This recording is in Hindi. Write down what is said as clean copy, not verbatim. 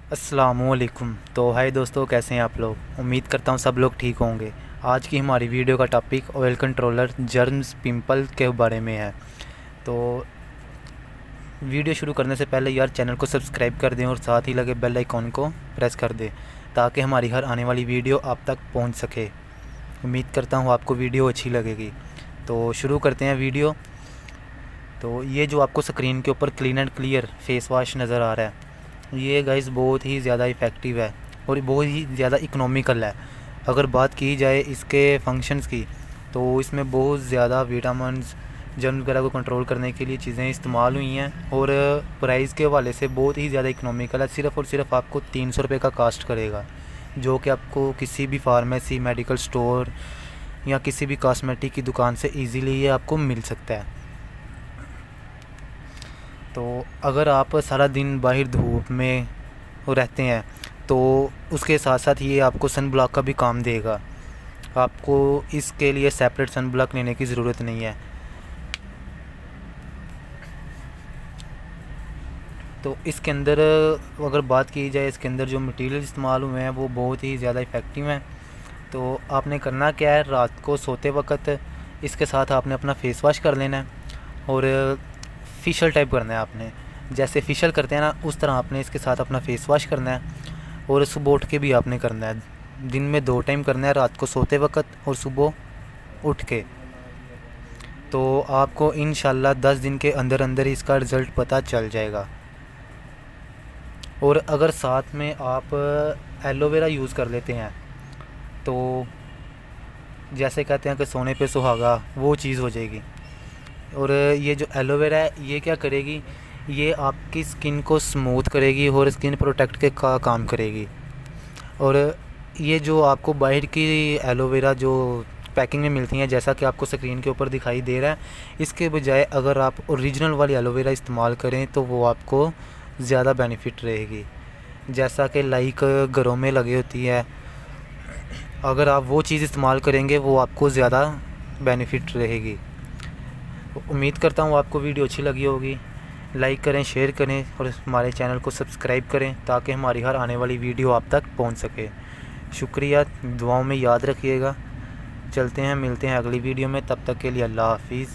अस्सलामुअलैकुम। तो हाय दोस्तों, कैसे हैं आप लोग। उम्मीद करता हूँ सब लोग ठीक होंगे। आज की हमारी वीडियो का topic oil controller germs pimple के बारे में है। तो वीडियो शुरू करने से पहले यार चैनल को सब्सक्राइब कर दें और साथ ही लगे बेल आइकॉन को प्रेस कर दें ताकि हमारी हर आने वाली वीडियो आप तक पहुंच सके। उम्मीद करता हूँ आपको वीडियो अच्छी लगेगी। तो शुरू करते हैं वीडियो। तो ये जो आपको स्क्रीन के ऊपर clean and clear face wash नज़र आ रहा है, ये गाइस बहुत ही ज़्यादा इफ़ेक्टिव है और बहुत ही ज़्यादा इकोनॉमिकल है। अगर बात की जाए इसके फंक्शंस की, तो इसमें बहुत ज़्यादा विटामिन्स जर्म वगैरह को कंट्रोल करने के लिए चीज़ें इस्तेमाल हुई हैं और प्राइस के हवाले से बहुत ही ज़्यादा इकोनॉमिकल है। सिर्फ़ और सिर्फ आपको 300 रुपये का कास्ट करेगा, जो कि आपको किसी भी फार्मेसी, मेडिकल स्टोर या किसी भी कॉस्मेटिक की दुकान से ईज़िली ये आपको मिल सकता है। तो अगर आप सारा दिन बाहर धूप में रहते हैं तो उसके साथ साथ ये आपको सन ब्लॉक का भी काम देगा। आपको इसके लिए सेपरेट सन ब्लॉक लेने की ज़रूरत नहीं है। तो इसके अंदर अगर बात की जाए, इसके अंदर जो मटेरियल इस्तेमाल हुए हैं वो बहुत ही ज़्यादा इफ़ेक्टिव हैं। तो आपने करना क्या है, रात को सोते वक्त इसके साथ आपने अपना फेस वॉश कर लेना है और फेशियल टाइप करना है आपने। जैसे फेशियल करते हैं ना, उस तरह आपने इसके साथ अपना फेस वॉश करना है और सुबह उठ के भी आपने करना है। दिन में 2 टाइम करना है, रात को सोते वक्त और सुबह उठ के। तो आपको इंशाल्लाह 10 दिन के अंदर अंदर इसका रिज़ल्ट पता चल जाएगा। और अगर साथ में आप एलोवेरा यूज़ कर लेते हैं तो जैसे कहते हैं कि सोने पे सुहागा, वो चीज़ हो जाएगी। और ये जो एलोवेरा है ये क्या करेगी, ये आपकी स्किन को स्मूथ करेगी और स्किन प्रोटेक्ट के का काम करेगी। और ये जो आपको बाहर की एलोवेरा जो पैकिंग में मिलती हैं, जैसा कि आपको स्क्रीन के ऊपर दिखाई दे रहा है, इसके बजाय अगर आप ओरिजिनल वाली एलोवेरा इस्तेमाल करें तो वो आपको ज़्यादा बेनिफिट रहेगी। जैसा कि लाइक घरों में लगी होती है, अगर आप वो चीज़ इस्तेमाल करेंगे वो आपको ज़्यादा बेनिफिट रहेगी। उम्मीद करता हूँ आपको वीडियो अच्छी लगी होगी। लाइक करें, शेयर करें और हमारे चैनल को सब्सक्राइब करें ताकि हमारी हर आने वाली वीडियो आप तक पहुँच सके। शुक्रिया, दुआओं में याद रखिएगा। चलते हैं, मिलते हैं अगली वीडियो में। तब तक के लिए अल्लाह हाफिज़।